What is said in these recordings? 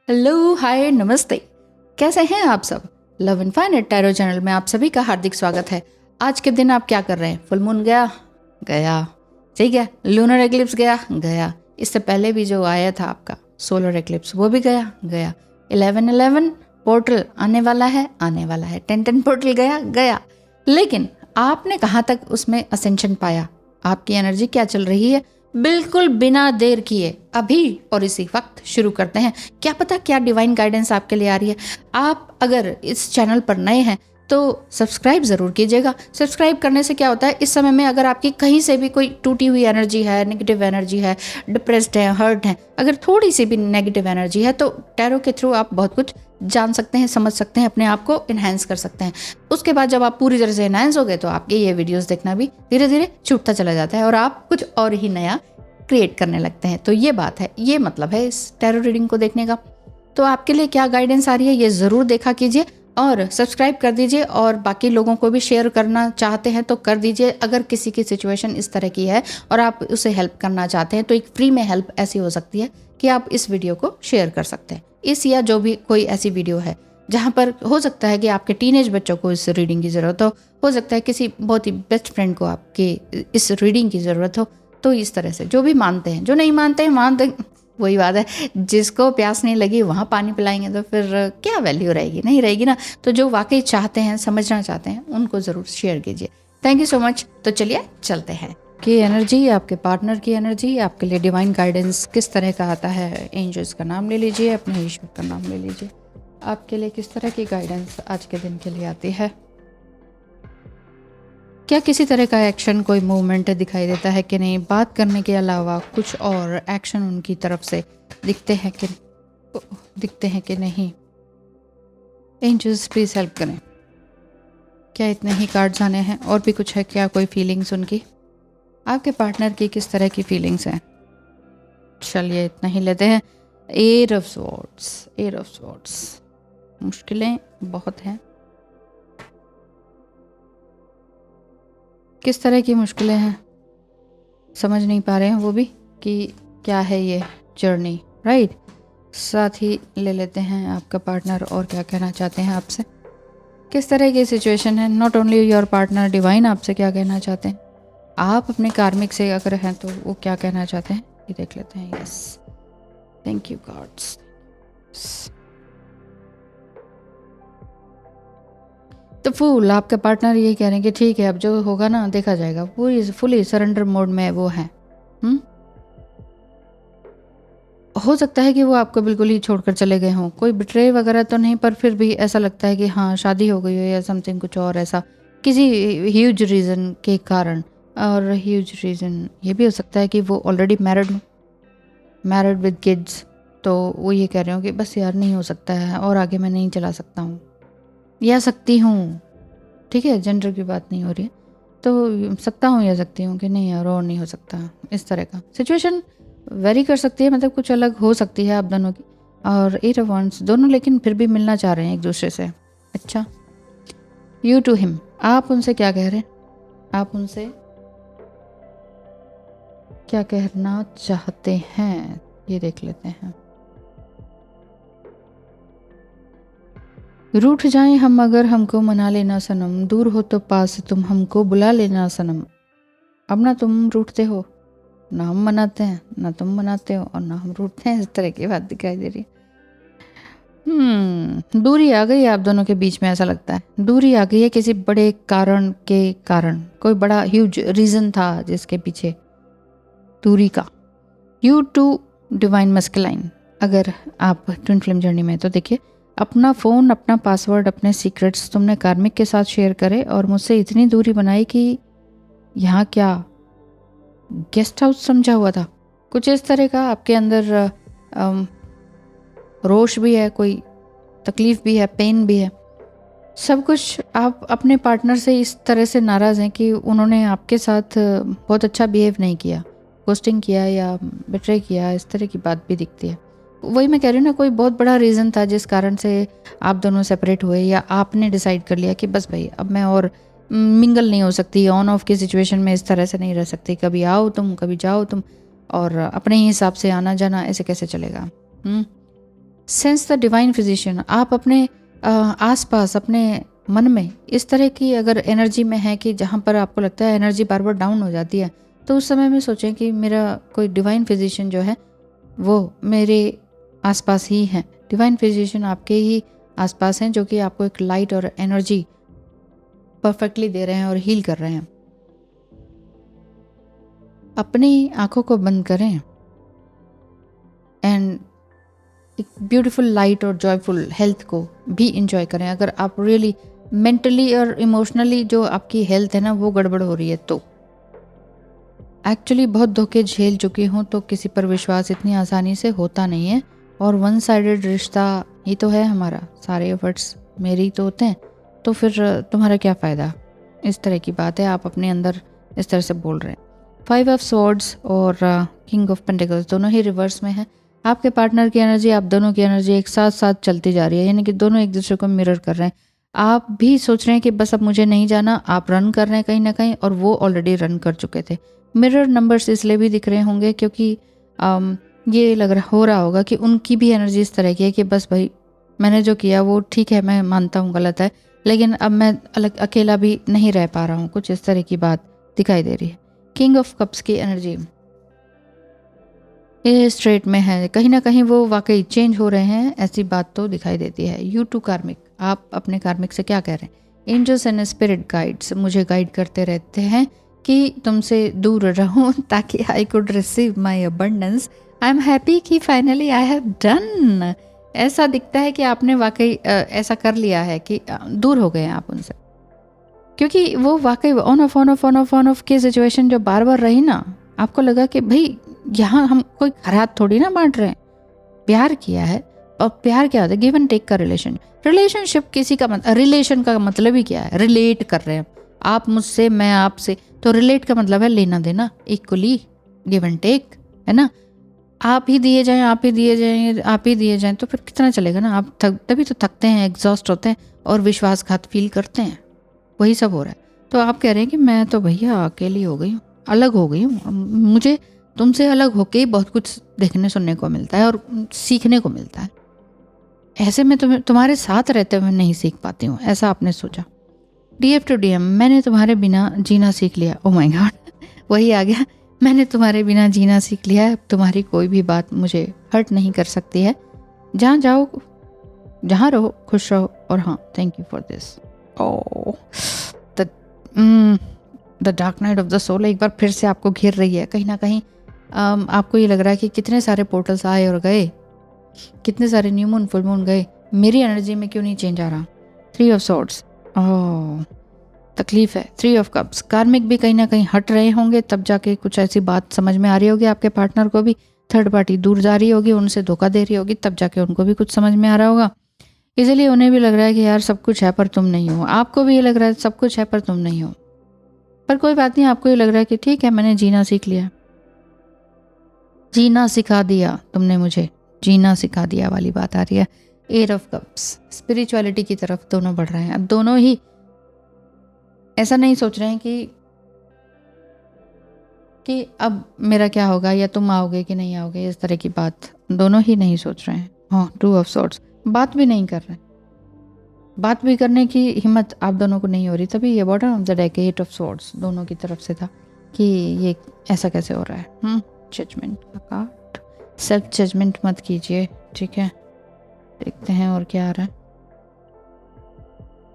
Hello, हाय, नमस्ते। कैसे हैं आप सब? लव इनफाइनाइट टैरो चैनल में आप सभी का हार्दिक स्वागत है। आज के दिन आप क्या कर रहे हैं? फुल मून गया, ठीक है। लूनर एक्लिप्स गया। इससे पहले भी जो आया था आपका सोलर एक्लिप्स वो भी गया। 11/11 पोर्टल आने वाला है। 10/10 पोर्टल गया। लेकिन आपने कहाँ तक उसमें असेंशन पाया? आपकी एनर्जी क्या चल रही है? बिल्कुल बिना देर किए अभी और इसी वक्त शुरू करते हैं। क्या पता क्या डिवाइन गाइडेंस आपके लिए आ रही है। आप अगर इस चैनल पर नए हैं तो सब्सक्राइब ज़रूर कीजिएगा। सब्सक्राइब करने से क्या होता है, इस समय में अगर आपकी कहीं से भी कोई टूटी हुई एनर्जी है, नेगेटिव एनर्जी है, डिप्रेस्ड है, हर्ट है, अगर थोड़ी सी भी नेगेटिव एनर्जी है तो टैरो के थ्रू आप बहुत कुछ जान सकते हैं, समझ सकते हैं, अपने आप को इन्हेंस कर सकते हैं। उसके बाद जब आप पूरी तरह से इन्हेंस हो गए तो आपके ये वीडियोस देखना भी धीरे धीरे छूटता चला जाता है और आप कुछ और ही नया क्रिएट करने लगते हैं। तो ये बात है, ये मतलब है इस टैरो रीडिंग को देखने का। तो आपके लिए क्या गाइडेंस आ रही है ये ज़रूर देखा कीजिए और सब्सक्राइब कर दीजिए, और बाकी लोगों को भी शेयर करना चाहते हैं तो कर दीजिए। अगर किसी की सिचुएशन इस तरह की है और आप उसे हेल्प करना चाहते हैं तो एक फ्री में हेल्प ऐसी हो सकती है कि आप इस वीडियो को शेयर कर सकते हैं। इस या जो भी कोई ऐसी वीडियो है जहाँ पर हो सकता है कि आपके टीनेज बच्चों को इस रीडिंग की ज़रूरत हो सकता है किसी बहुत ही बेस्ट फ्रेंड को आपके इस रीडिंग की ज़रूरत हो। तो इस तरह से जो भी मानते हैं, जो नहीं मानते हैं मानते, वही बात है, जिसको प्यास नहीं लगी वहाँ पानी पिलाएंगे तो फिर क्या वैल्यू रहेगी? नहीं रहेगी ना। तो जो वाकई चाहते हैं, समझना चाहते हैं, उनको ज़रूर शेयर कीजिए। Thank you so much. तो चलिए चलते हैं कि एनर्जी, आपके पार्टनर की एनर्जी, आपके लिए डिवाइन गाइडेंस किस तरह का आता है। एंजल्स का नाम ले लीजिए, अपने ईश्वर का नाम ले लीजिए। आपके लिए किस तरह की गाइडेंस आज के दिन के लिए आती है? क्या किसी तरह का एक्शन, कोई मूवमेंट दिखाई देता है कि नहीं? बात करने के अलावा कुछ और एक्शन उनकी तरफ से दिखते हैं कि नहीं? एंजल्स प्लीज हेल्प करें। क्या इतने ही कार्ड्स आने हैं? और भी कुछ है क्या? कोई फीलिंग्स उनकी, आपके पार्टनर की किस तरह की फीलिंग्स हैं? चलिए इतना ही लेते हैं। Eight of swords. मुश्किलें बहुत हैं। किस तरह की मुश्किलें हैं समझ नहीं पा रहे हैं वो भी कि क्या है ये जर्नी, राइट। साथ ही ले लेते हैं आपका पार्टनर और क्या कहना चाहते हैं आपसे। किस तरह की सिचुएशन है? Not only your partner, divine आपसे क्या कहना चाहते हैं। आप अपने कार्मिक से अगर हैं तो वो क्या कहना चाहते हैं ये देख लेते हैं। Yes, thank you gods. तो फूल, आपके पार्टनर ये कह रहे हैं कि ठीक है अब जो होगा ना देखा जाएगा। पूरी फुली सरेंडर मोड में वो है। हो सकता है कि वो आपको बिल्कुल ही छोड़कर चले गए हों। कोई बिट्रे वगैरह तो नहीं, पर फिर भी ऐसा लगता है कि हाँ शादी हो गई हो या समथिंग कुछ और ऐसा, किसी ह्यूज रीज़न के कारण। और ह्यूज रीज़न ये भी हो सकता है कि वो ऑलरेडी मैरिड विद किड्स। तो वो ये कह रहे हो कि बस यार नहीं हो सकता है और आगे मैं नहीं चला सकता हूँ या सकती हूँ। ठीक है, जेंडर की बात नहीं हो रही है, तो सकता हूँ या सकती हूँ कि नहीं यार और नहीं हो सकता। इस तरह का सिचुएशन वेरी कर सकती है, मतलब कुछ अलग हो सकती है आप दोनों की। और एट ऑफ वांड्स दोनों लेकिन फिर भी मिलना चाह रहे हैं एक दूसरे से। अच्छा, यू टू हिम, आप उनसे क्या कह रहे हैं? आप उनसे क्या कहना चाहते हैं ये देख लेते हैं। रूठ जाएं हम अगर हमको मना लेना सनम, दूर हो तो पास तुम हमको बुला लेना सनम। अब ना तुम रूठते हो, ना हम मनाते हैं, ना तुम मनाते हो और ना हम रूठते हैं। इस तरह की बात दिखाई दे रही है। दूरी आ गई है आप दोनों के बीच में, ऐसा लगता है दूरी आ गई है किसी बड़े कारण के कारण। कोई बड़ा ह्यूज रीज़न था जिसके पीछे दूरी का। यू टू डिवाइन मस्कुलाइन, अगर आप ट्विन फ्लेम जर्नी में, तो देखिए अपना फ़ोन, अपना पासवर्ड, अपने सीक्रेट्स तुमने कार्मिक के साथ शेयर करे और मुझसे इतनी दूरी बनाई कि यहाँ क्या गेस्ट हाउस समझा हुआ था। कुछ इस तरह का आपके अंदर रोष भी है, कोई तकलीफ़ भी है, पेन भी है, सब कुछ। आप अपने पार्टनर से इस तरह से नाराज़ हैं कि उन्होंने आपके साथ बहुत अच्छा बिहेव नहीं किया, गोस्टिंग किया या बिट्रे किया, इस तरह की बात भी दिखती है। वही मैं कह रही हूँ ना, कोई बहुत बड़ा रीज़न था जिस कारण से आप दोनों सेपरेट हुए, या आपने डिसाइड कर लिया कि बस भाई अब मैं और मिंगल नहीं हो सकती, ऑन ऑफ की सिचुएशन में इस तरह से नहीं रह सकती, कभी आओ तुम कभी जाओ तुम, और अपने ही हिसाब से आना जाना ऐसे कैसे चलेगा। Sense the divine physician. आप अपने आसपास अपने मन में इस तरह की अगर एनर्जी में है कि जहाँ पर आपको लगता है एनर्जी बार बार डाउन हो जाती है, तो उस समय में सोचें कि मेरा कोई डिवाइन फिजिशियन जो है वो मेरे आसपास ही है। डिवाइन फिजिशियन आपके ही आसपास हैं जो कि आपको एक लाइट और एनर्जी परफेक्टली दे रहे हैं और हील कर रहे हैं। अपनी आंखों को बंद करें एंड एक ब्यूटीफुल लाइट और जॉयफुल हेल्थ को भी इंजॉय करें। अगर आप रियली मेंटली और इमोशनली जो आपकी हेल्थ है ना वो गड़बड़ हो रही है, तो एक्चुअली बहुत धोखे झेल चुकी हूँ, तो किसी पर विश्वास इतनी आसानी से होता नहीं है। और वन साइडेड रिश्ता ही तो है हमारा, सारे एफर्ट्स मेरे ही तो होते हैं, तो फिर तुम्हारा क्या फ़ायदा। इस तरह की बात है, आप अपने अंदर इस तरह से बोल रहे हैं। 5 ऑफ स्वॉर्ड्स और किंग ऑफ पेंटिकल्स दोनों ही रिवर्स में है। आपके पार्टनर की एनर्जी, आप दोनों की एनर्जी एक साथ साथ चलती जा रही है, यानी कि दोनों एक दूसरे को मिरर कर रहे हैं। आप भी सोच रहे हैं कि बस अब मुझे नहीं जाना, आप रन कर रहे हैं कहीं ना कहीं, और वो ऑलरेडी रन कर चुके थे। मिरर नंबर्स इसलिए भी दिख रहे होंगे क्योंकि ये लग रहा हो रहा होगा कि उनकी भी एनर्जी इस तरह की है कि बस भाई मैंने जो किया वो ठीक है, मैं मानता हूँ गलत है, लेकिन अब मैं अलग अकेला भी नहीं रह पा रहा हूँ। कुछ इस तरह की बात दिखाई दे रही है। किंग ऑफ कप्स की एनर्जी ये स्ट्रेट में है, कहीं ना कहीं वो वाकई चेंज हो रहे हैं, ऐसी बात तो दिखाई देती है। यू टू कार्मिक, आप अपने कार्मिक से क्या कह रहे हैं। एंजल्स एंड स्पिरिट गाइड्स मुझे गाइड करते रहते हैं कि तुमसे दूर रहूं ताकि I could receive my abundance. I am happy कि फाइनली आई हैव डन। ऐसा दिखता है कि आपने वाकई ऐसा कर लिया है कि दूर हो गए हैं आप उनसे, क्योंकि वो वाकई on off on off on off on off की सिचुएशन जो बार बार रही ना, आपको लगा कि भाई यहाँ हम कोई खराब थोड़ी ना बांट रहे हैं, प्यार किया है। और प्यार क्या होता है, गिव एंड टेक का रिलेशनशिप किसी का रिलेशन का मतलब ही क्या है, रिलेट कर रहे हैं आप मुझसे, मैं आपसे, तो रिलेट का मतलब है लेना देना, इक्वली गिव एंड टेक, है ना। आप ही दिए जाएं, आप ही दिए जाएं, आप ही दिए जाएं, तो फिर कितना चलेगा ना। आप तभी तो थकते हैं, एग्जॉस्ट होते हैं और विश्वासघात फील करते हैं, वही सब हो रहा है। तो आप कह रहे हैं कि मैं तो भैया अकेली हो गई हूँ, अलग हो गई हूँ, मुझे तुमसे अलग होके ही बहुत कुछ देखने सुनने को मिलता है और सीखने को मिलता है, ऐसे में तुम्हारे साथ रहते हुए नहीं सीख पाती हूँ, ऐसा आपने सोचा। डीएफ टू डीएम, मैंने तुम्हारे बिना जीना सीख लिया। ओह माय गॉड, वही आ गया, मैंने तुम्हारे बिना जीना सीख लिया है, तुम्हारी कोई भी बात मुझे हर्ट नहीं कर सकती है। जहाँ जाओ, जहाँ रहो, खुश रहो, और हाँ, thank you for this. Oh, the dark night of the soul एक बार फिर से आपको घेर रही है। कहीं ना कहीं आपको ये लग रहा है कि कितने सारे पोर्टल्स आए और गए, कितने सारे न्यू मून फुल मून गए, मेरी एनर्जी में क्यों नहीं चेंज आ रहा। 3 ऑफ सॉर्ड्स, ओह तकलीफ है। 3 ऑफ कप्स, कार्मिक भी कहीं ना कहीं हट रहे होंगे, तब जाके कुछ ऐसी बात समझ में आ रही होगी आपके पार्टनर को भी। थर्ड पार्टी दूर जा रही होगी, उनसे धोखा दे रही होगी, तब जाके उनको भी कुछ समझ में आ रहा होगा। इसीलिए उन्हें भी लग रहा है कि यार सब कुछ है पर तुम नहीं हो। आपको भी ये लग रहा है सब कुछ है पर तुम नहीं हो, पर कोई बात नहीं, आपको ये लग रहा है कि ठीक है, मैंने जीना सीख लिया, जीना सिखा दिया तुमने मुझे, जीना सिखा दिया वाली बात आ रही है। 8 ऑफ कप्स, स्पिरिचुअलिटी की तरफ दोनों बढ़ रहे हैं। अब दोनों ही ऐसा नहीं सोच रहे हैं कि अब मेरा क्या होगा या तुम आओगे कि नहीं आओगे, इस तरह की बात दोनों ही नहीं सोच रहे हैं। हाँ, 2 ऑफ सॉर्ड्स, बात भी नहीं कर रहे, बात भी करने की हिम्मत आप दोनों को नहीं हो रही। तभी ये bottom of the deck 8 of swords दोनों की तरफ से था कि ये ऐसा कैसे हो रहा है। जजमेंट का कार्ड, सेल्फ जजमेंट मत कीजिए, ठीक है। देखते हैं और क्या आ रहा है।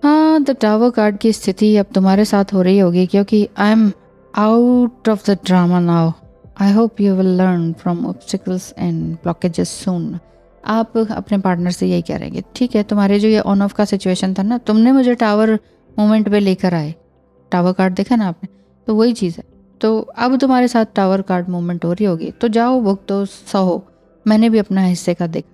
हाँ, द टावर कार्ड की स्थिति अब तुम्हारे साथ हो रही होगी, क्योंकि I am out of the drama now. I hope you will learn from obstacles and blockages soon. आप अपने पार्टनर से यही कह रहे हैं, ठीक है, तुम्हारे जो ये ऑन ऑफ का सिचुएशन था ना, तुमने मुझे टावर मोमेंट पे लेकर आए, टावर कार्ड देखा ना आपने, तो वही चीज़ है। तो अब तुम्हारे साथ टावर कार्ड मूवमेंट हो रही होगी, तो जाओ भुगतो सहो। मैंने भी अपना हिस्से का देखा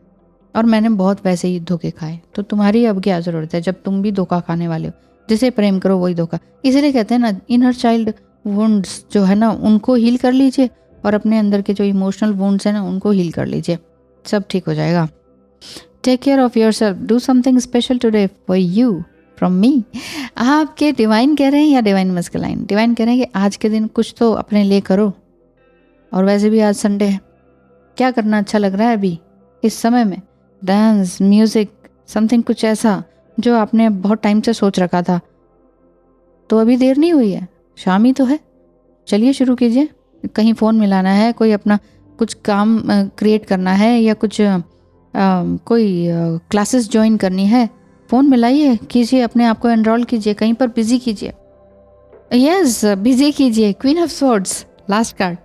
और मैंने बहुत वैसे ही धोखे खाए, तो तुम्हारी अब क्या ज़रूरत है जब तुम भी धोखा खाने वाले हो। जिसे प्रेम करो वही धोखा, इसीलिए कहते हैं ना, इनर चाइल्ड वुंड्स जो है ना उनको हील कर लीजिए, और अपने अंदर के जो इमोशनल वुंड्स हैं ना उनको हील कर लीजिए, सब ठीक हो जाएगा। Take care of yourself, do something special today for you from me. आपके डिवाइन कह रहे हैं या डिवाइन मस्कुलाइन? डिवाइन कह रहे हैं कि आज के दिन कुछ तो अपने लिए करो, और वैसे भी आज संडे है, क्या करना अच्छा लग रहा है अभी इस समय में? डांस, म्यूज़िक, समथिंग कुछ ऐसा जो आपने बहुत टाइम से सोच रखा था। तो अभी देर नहीं हुई है, शाम ही तो है, चलिए शुरू कीजिए। कहीं फ़ोन मिलाना है, कोई अपना कुछ काम क्रिएट करना है या कुछ कोई क्लासेस ज्वाइन करनी है, फ़ोन मिलाइए, कीजिए, अपने आप को एनरोल कीजिए, कहीं पर बिजी कीजिए। यस, बिजी कीजिए। Queen of swords, last card,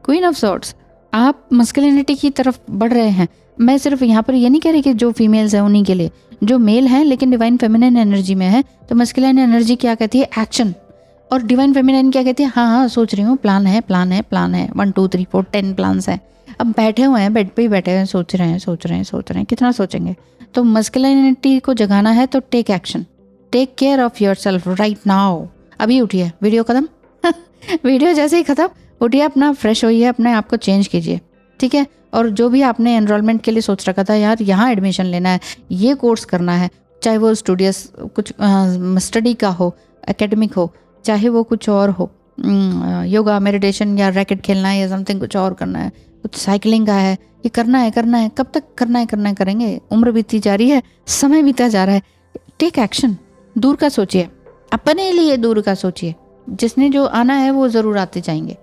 queen of swords. आप मस्कुलिनिटी की तरफ बढ़ रहे हैं। मैं सिर्फ यहाँ पर ये नहीं कह रही कि जो फीमेल्स हैं उन्हीं के लिए, जो मेल हैं लेकिन डिवाइन फेमिनिन एनर्जी में है, तो मस्कुलिन एनर्जी क्या कहती है? एक्शन। और डिवाइन फेमिनिन क्या कहती है? हाँ हाँ, सोच रही हूँ, प्लान है, प्लान है, प्लान है, 1 2 3 4 10 प्लान्स हैं। अब बैठे हुए हैं, बेड पे ही बैठे हैं, सोच रहे हैं, सोच रहे हैं, सोच रहे हैं, कितना सोचेंगे? तो मस्कुलिनिटी को जगाना है तो take action, take care of yourself right now. अभी उठिए, वीडियो खत्म वीडियो जैसे ही खत्म, उठिए, अपना फ्रेश होइए, अपने आप को चेंज कीजिए, ठीक है? और जो भी आपने एनरोलमेंट के लिए सोच रखा था, यार यहाँ एडमिशन लेना है, ये कोर्स करना है, चाहे वो स्टूडियस कुछ स्टडी का हो, एकेडमिक हो, चाहे वो कुछ और हो, योगा, मेडिटेशन या रैकेट खेलना है या समथिंग कुछ और करना है, कुछ साइकिलिंग का है, ये करना है, करना है, कब तक करना है, करना है, करेंगे। उम्र बीतती जा रही है, समय बीता जा रहा है, टेक एक्शन। दूर का सोचिए, अपने लिए दूर का सोचिए, जिसने जो आना है वो ज़रूर आते जाएंगे।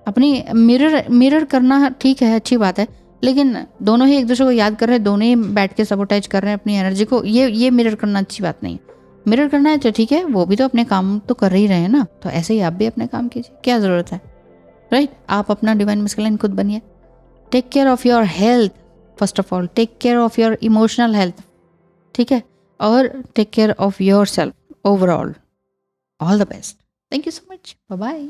अपनी मिरर करना ठीक है, अच्छी बात है, लेकिन दोनों ही एक दूसरे को याद कर रहे हैं, दोनों ही बैठ के सबोटाइज कर रहे हैं अपनी एनर्जी को, ये मिरर करना अच्छी बात नहीं है। मिरर करना है तो ठीक है, वो भी तो अपने काम तो कर ही रहे हैं ना, तो ऐसे ही आप भी अपने काम कीजिए, क्या ज़रूरत है, राइट? आप अपना डिवाइन मस्कुलिन खुद बनिए। Take care of your health, first of all take care of your emotional health, ठीक है? और take care of yourself overall. All the best. Thank you so much, bye bye.